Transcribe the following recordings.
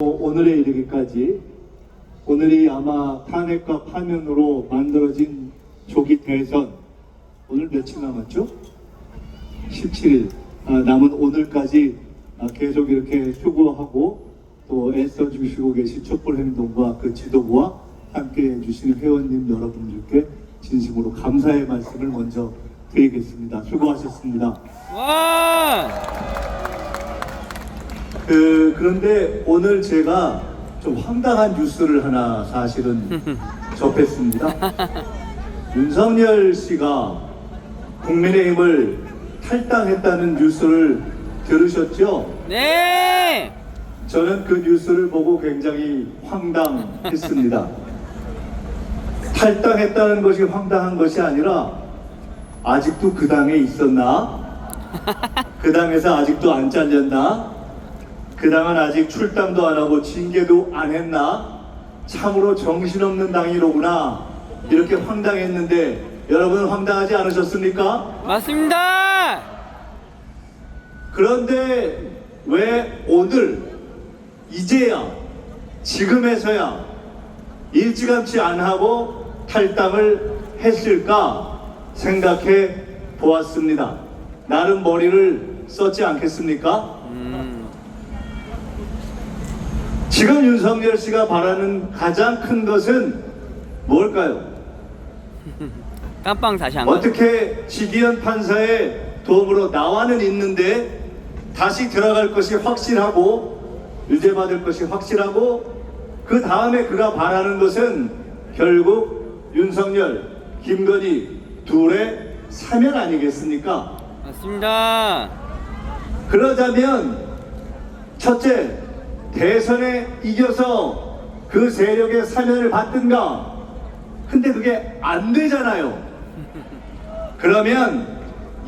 오늘에 이르기까지 오늘이 아마 탄핵과 파면으로 만들어진 조기 대선 오늘 며칠 남았죠? 17일 남은 오늘까지 계속 이렇게 수고하고 또 애써 주시고 계신 촛불행동과 그 지도부와 함께 해주시는 회원님 여러분들께 진심으로 감사의 말씀을 먼저 드리겠습니다. 수고하셨습니다. 와! 그런데 오늘 제가 좀 황당한 뉴스를 하나 사실은 접했습니다. 윤석열 씨가 국민의힘을 탈당했다는 뉴스를 들으셨죠? 네! 저는 그 뉴스를 보고 굉장히 황당했습니다. 탈당했다는 것이 황당한 것이 아니라 아직도 그 당에 있었나? 그 당에서 아직도 안 잘렸나? 그 당은 아직 출당도 안 하고 징계도 안 했나? 참으로 정신없는 당이로구나. 이렇게 황당했는데 여러분 황당하지 않으셨습니까? 맞습니다! 그런데 왜 오늘 이제야 지금에서야 일찌감치 안 하고 탈당을 했을까 생각해 보았습니다. 나름 머리를 썼지 않겠습니까? 지금 윤석열 씨가 바라는 가장 큰 것은 뭘까요? 깜빵 다시 한 거. 어떻게 지기현 판사의 도움으로 나와는 있는데 다시 들어갈 것이 확실하고 유죄받을 것이 확실하고 그 다음에 그가 바라는 것은 결국 윤석열, 김건희 둘의 사면 아니겠습니까? 맞습니다. 그러자면 첫째, 대선에 이겨서 그 세력의 사면을 받든가. 근데 그게 안 되잖아요. 그러면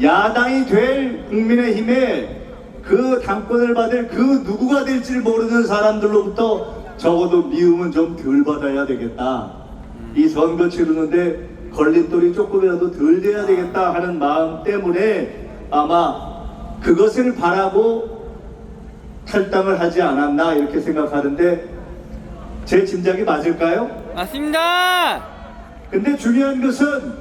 야당이 될 국민의힘에 그 당권을 받을 그 누구가 될지를 모르는 사람들로부터 적어도 미움은 좀 덜 받아야 되겠다. 이 선거 치르는데 걸림돌이 조금이라도 덜 돼야 되겠다 하는 마음 때문에 아마 그것을 바라고 탈당을 하지 않았나 이렇게 생각하는데 제 짐작이 맞을까요? 맞습니다! 근데 중요한 것은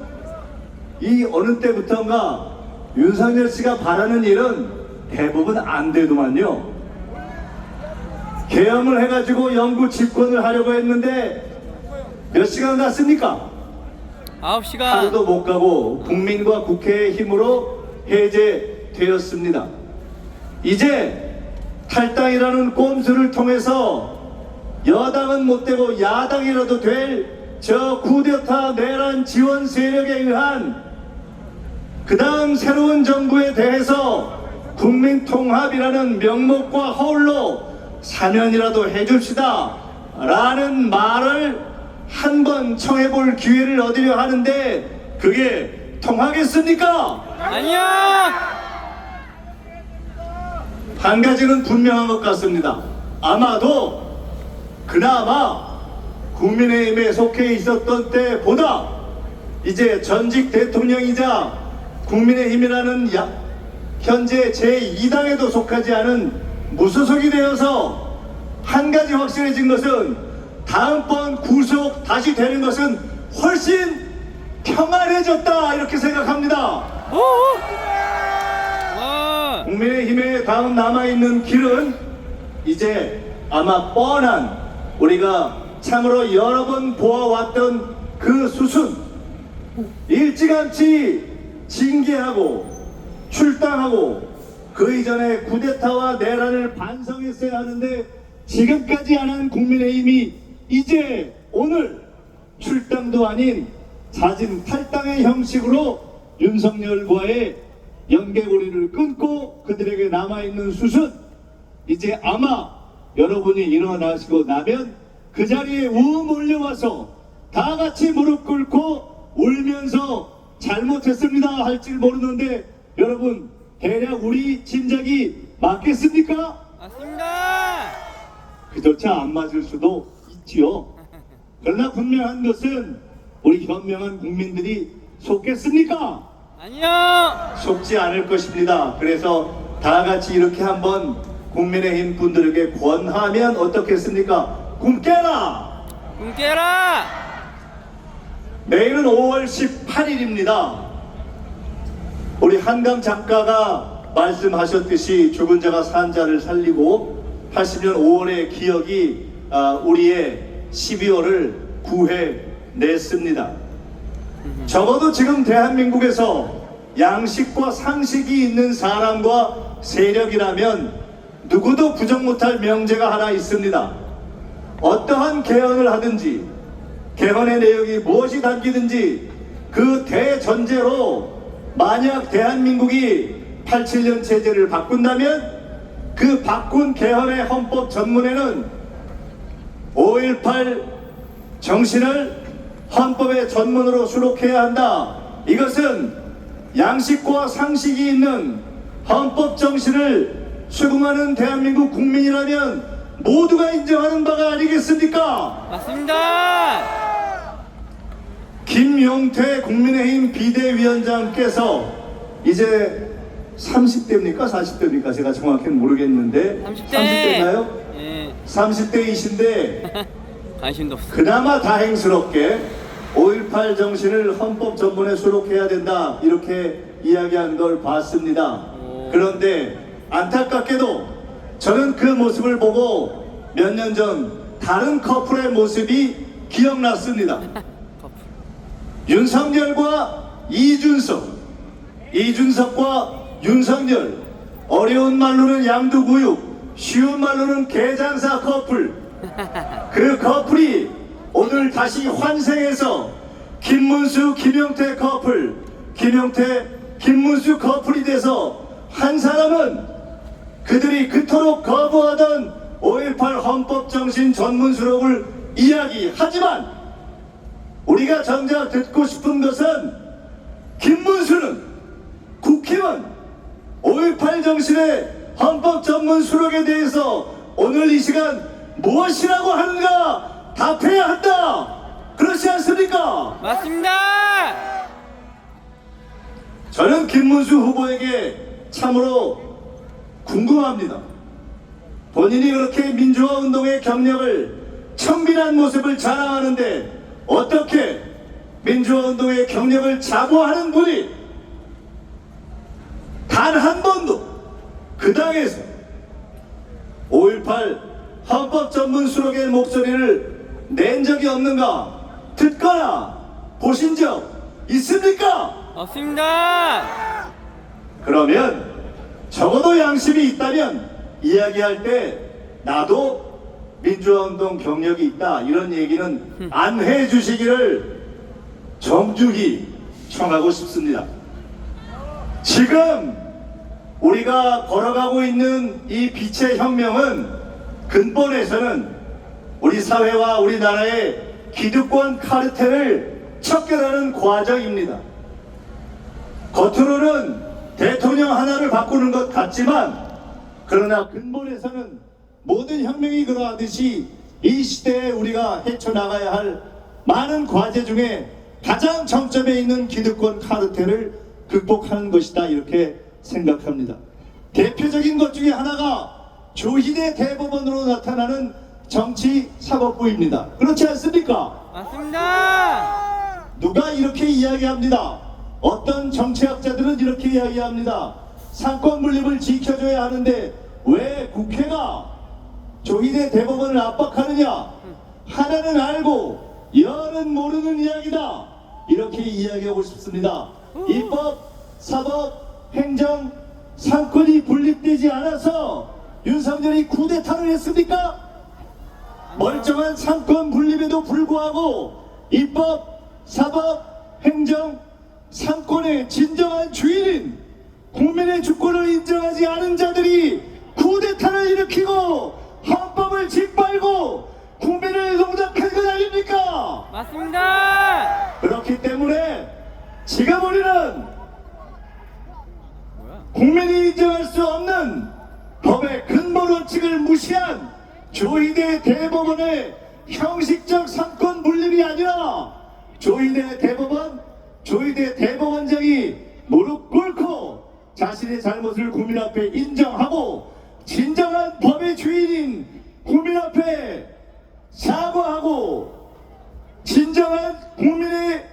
이 어느 때부턴가 윤석열 씨가 바라는 일은 대부분 안 되더만요. 계엄을 해가지고 영구 집권을 하려고 했는데 몇 시간 갔습니까? 9시간. 하루도 못 가고 국민과 국회의 힘으로 해제되었습니다. 이제 탈당이라는 꼼수를 통해서 여당은 못되고 야당이라도 될 저 쿠데타 내란 지원 세력에 의한 그 다음 새로운 정부에 대해서 국민통합이라는 명목과 허울로 사면이라도 해줍시다 라는 말을 한번 청해볼 기회를 얻으려 하는데 그게 통하겠습니까? 아니요! 한 가지는 분명한 것 같습니다. 아마도 그나마 국민의힘에 속해 있었던 때보다 이제 전직 대통령이자 국민의힘이라는 현재 제2당에도 속하지 않은 무소속이 되어서 한 가지 확실해진 것은 다음번 구속 다시 되는 것은 훨씬 평안해졌다 이렇게 생각합니다. 와! 국민의힘에 다음 남아있는 길은 이제 아마 뻔한 우리가 참으로 여러 번 보아왔던 그 수순 일찌감치 징계하고 출당하고 그 이전에 쿠데타와 내란을 반성했어야 하는데 지금까지 안 한 국민의힘이 이제 오늘 출당도 아닌 자진 탈당의 형식으로 윤석열과의 연계고리를 끊고 그들에게 남아있는 수순 이제 아마 여러분이 일어나시고 나면 그 자리에 우 몰려와서 다 같이 무릎 꿇고 울면서 잘못했습니다 할지 모르는데 여러분 대략 우리 짐작이 맞겠습니까? 맞습니다! 그조차 안 맞을 수도 있지요. 그러나 분명한 것은 우리 현명한 국민들이 속겠습니까? 아니요! 속지 않을 것입니다. 그래서 다 같이 이렇게 한번 국민의힘 분들에게 권하면 어떻겠습니까? 꿈 깨라! 꿈 깨라! 내일은 5월 18일입니다. 우리 한강 작가가 말씀하셨듯이 죽은 자가 산 자를 살리고 80년 5월의 기억이 우리의 12월을 구해냈습니다. 적어도 지금 대한민국에서 양식과 상식이 있는 사람과 세력이라면 누구도 부정 못할 명제가 하나 있습니다. 어떠한 개헌을 하든지 개헌의 내용이 무엇이 담기든지 그 대전제로 만약 대한민국이 87년 체제를 바꾼다면 그 바꾼 개헌의 헌법 전문에는 5.18 정신을 헌법의 전문으로 수록해야 한다. 이것은 양식과 상식이 있는 헌법 정신을 수긍하는 대한민국 국민이라면 모두가 인정하는 바가 아니겠습니까? 맞습니다! 김용태 국민의힘 비대위원장께서 이제 30대입니까? 40대입니까? 제가 정확히는 모르겠는데 30대인가요? 예. 30대이신데 관심도 없어. 그나마 다행스럽게 5.18 정신을 헌법 전문에 수록해야 된다 이렇게 이야기한 걸 봤습니다. 그런데 안타깝게도 저는 그 모습을 보고 몇 년 전 다른 커플의 모습이 기억났습니다. 윤석열과 이준석, 이준석과 윤석열, 어려운 말로는 양두구육, 쉬운 말로는 개장사 커플. 그 커플이 오늘 다시 환생해서 김문수, 김용태 커플, 김용태, 김문수 커플이 돼서 한 사람은 그들이 그토록 거부하던 5.18 헌법정신 전문 수록을 이야기하지만 우리가 정작 듣고 싶은 것은 김문수는 국회의원 5.18 정신의 헌법 전문 수록에 대해서 오늘 이 시간 무엇이라고 하는가 답해야 한다. 그렇지 않습니까? 맞습니다! 저는 김문수 후보에게 참으로 궁금합니다. 본인이 그렇게 민주화 운동의 경력을 청빈한 모습을 자랑하는데 어떻게 민주화 운동의 경력을 자부하는 분이 단 한 번도 그 당에서 5.18 헌법 전문 수록의 목소리를 낸 적이 없는가? 듣거나 보신 적 있습니까? 없습니다! 그러면 적어도 양심이 있다면 이야기할 때 나도 민주화운동 경력이 있다 이런 얘기는 안 해주시기를 정중히 청하고 싶습니다. 지금 우리가 걸어가고 있는 이 빛의 혁명은 근본에서는 우리 사회와 우리나라의 기득권 카르텔을 척결하는 과정입니다. 겉으로는 대통령 하나를 바꾸는 것 같지만 그러나 근본에서는 모든 혁명이 그러하듯이 이 시대에 우리가 헤쳐나가야 할 많은 과제 중에 가장 정점에 있는 기득권 카르텔을 극복하는 것이다 이렇게 생각합니다. 대표적인 것 중에 하나가 조희대 대법원으로 나타나는 정치사법부입니다. 그렇지 않습니까? 맞습니다! 누가 이렇게 이야기합니다. 어떤 정치학자들은 이렇게 이야기합니다. 상권 분립을 지켜줘야 하는데 왜 국회가 조희대 대법원을 압박하느냐? 하나는 알고 여는 모르는 이야기다. 이렇게 이야기하고 싶습니다. 입법, 사법, 행정, 상권이 분립되지 않아서 윤석열이 쿠데타를 했습니까? 멀쩡한 상권 분립에도 불구하고 입법, 사법, 행정, 상권의 진정한 주인인 국민의 주권을 인정하지 않은 자들이 쿠데타를 일으키고 헌법을 짓밟고 국민을 농락한 것 아닙니까? 맞습니다! 그렇기 때문에 지금 우리는 뭐야? 국민이 인정할 수 없는 법의 근본 원칙을 무시한 조희대 대법원의 형식적 상권 분립이 아니라 조희대 대법원, 조희대 대법원장이 무릎 꿇고 자신의 잘못을 국민 앞에 인정하고 진정한 법의 주인인 국민 앞에 사과하고 진정한 국민의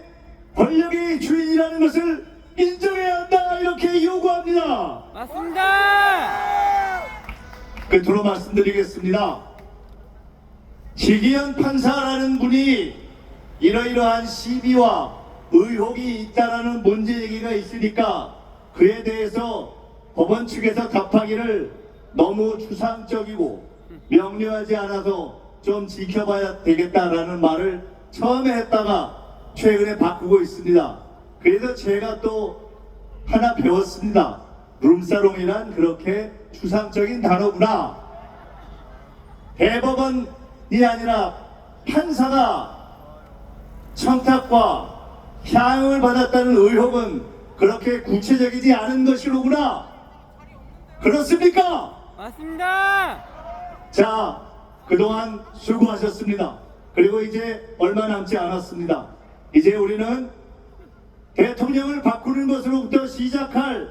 권력의 주인이라는 것을 인정해야 한다, 이렇게 요구합니다. 맞습니다. 끝으로 말씀드리겠습니다. 지기현 판사라는 분이 이러이러한 시비와 의혹이 있다라는 문제 얘기가 있으니까 그에 대해서 법원 측에서 답하기를 너무 추상적이고 명료하지 않아서 좀 지켜봐야 되겠다라는 말을 처음에 했다가 최근에 바꾸고 있습니다. 그래서 제가 또 하나 배웠습니다. 룸사롱이란 그렇게 추상적인 단어구나. 대법원이 아니라 판사가 청탁과 향응을 받았다는 의혹은 그렇게 구체적이지 않은 것이로구나. 그렇습니까? 맞습니다. 자, 그동안 수고하셨습니다. 그리고 이제 얼마 남지 않았습니다. 이제 우리는 대통령을 바꾸는 것으로부터 시작할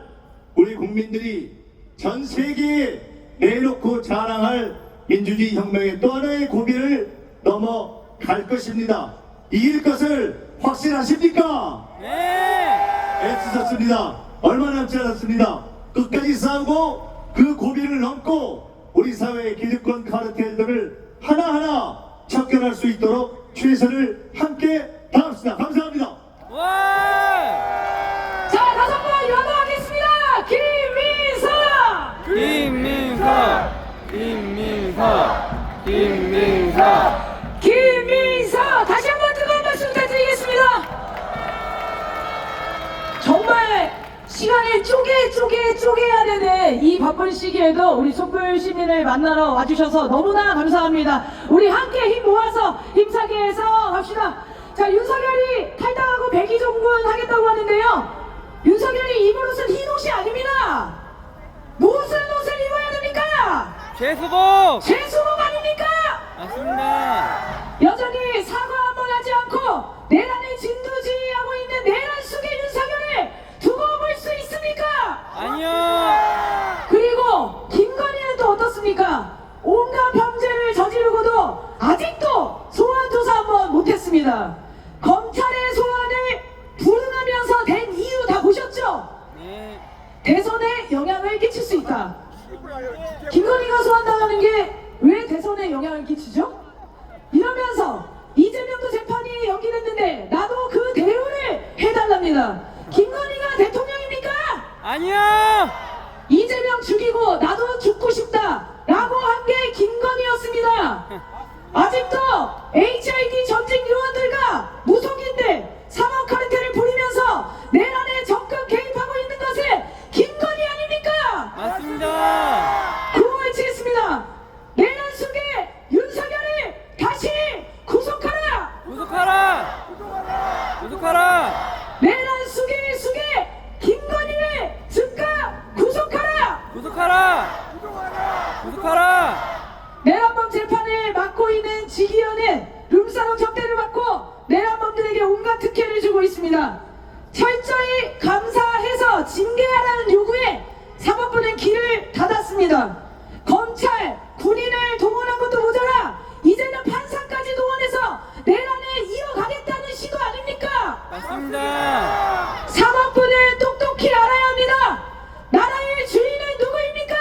우리 국민들이 전 세계에 내놓고 자랑할 민주주의 혁명의 또 하나의 고비를 넘어갈 것입니다. 이길 것을 확신하십니까? 네. 애쓰셨습니다. 얼마 남지 않았습니다. 끝까지 싸우고 그 고비를 넘고 우리 사회의 기득권 카르텔들을 하나하나 척결할 수 있도록 최선을 함께 다합시다. 감사합니다. 와. 자, 다섯 번 연호하겠습니다. 김민석! 김민석! 다시 한번 뜨거운 박수 부탁드리겠습니다. 정말 시간을 쪼개야 되는 이 바쁜 시기에도 우리 촛불 시민을 만나러 와주셔서 너무나 감사합니다. 우리 함께 힘 모아서 힘차게 해서 갑시다. 자, 윤석열이 탈당하고 백의종군 하겠다고 하는데요. 윤석열이 입을 옷은 흰 옷이 아닙니다. 무슨 옷을 입어야 됩니까? 재수복. 제수복 아닙니까? 맞습니다. 여전히 사과 한 번 하지 않고 내란을 진두지휘하고 있는 내란 속의 윤석열을 두고 볼 수 있습니까? 아니요. 그리고 김건희는 또 어떻습니까? 온갖 범죄를 저지르고도 아직도 소환 조사 한번 못했습니다. 검찰의 소환을 불응하면서 된 이유 다 보셨죠? 네. 대선에 영향을 끼칠 수 있다. 김건희가 소환당하는 게 왜 대선에 영향을 끼치죠? 이러면서 이재명도 재판이 연기됐는데 나도 그 대우를 해달랍니다. 김건희가 대통령입니까? 아니요. 이재명 죽이고 나도 죽고 싶다 라고 한 게 김건희였습니다. 아직도 HID 전직 요원들과 무속인들 상업 카르텔을 부리면서 내란에 적극 개입하고 있는 것은 김건희 아닙니까? 맞습니다. 구호 외치겠습니다. 내란 속에 윤석열을 다시 구속하라. 구속하라. 구속하라. 내란 속에 김건희를 즉각 구속하라. 구속하라. 구속하라. 내란범 재판을 맡고 있는 지기현은 룸사롱 접대를 받고 내란범들에게 온갖 특혜를 주고 있습니다. 철저히 감사해서 징계하라는 요구에 사법부는 길을 닫았습니다. 검찰, 군인을 동원한 것도 모자라 이제는 판사까지 동원해서 내란을 이어가겠다는 시도 아닙니까? 맞습니다. 사법부는 똑똑히 알아야 합니다. 나라의 주인은 누구입니까?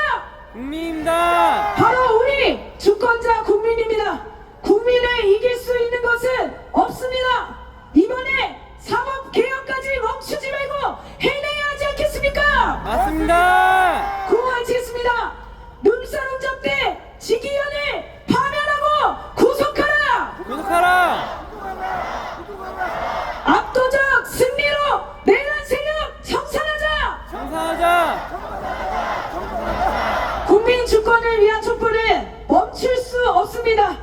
국민입니다. 바로 우리 주권자 국민입니다. 국민을 이길 수 있는 것은 없습니다. 이번에 사법개혁까지 멈추지 말고 해내야 하지 않겠습니까? 맞습니다. 구호 외치겠습니다. 눈사람 접대 지기현을 파면하고 구속하라. 구속하라. 압도적 승리로 내란 세력 청산하자. 청산하자. 국민 주권을 위한 촛불은 멈출 수 없습니다.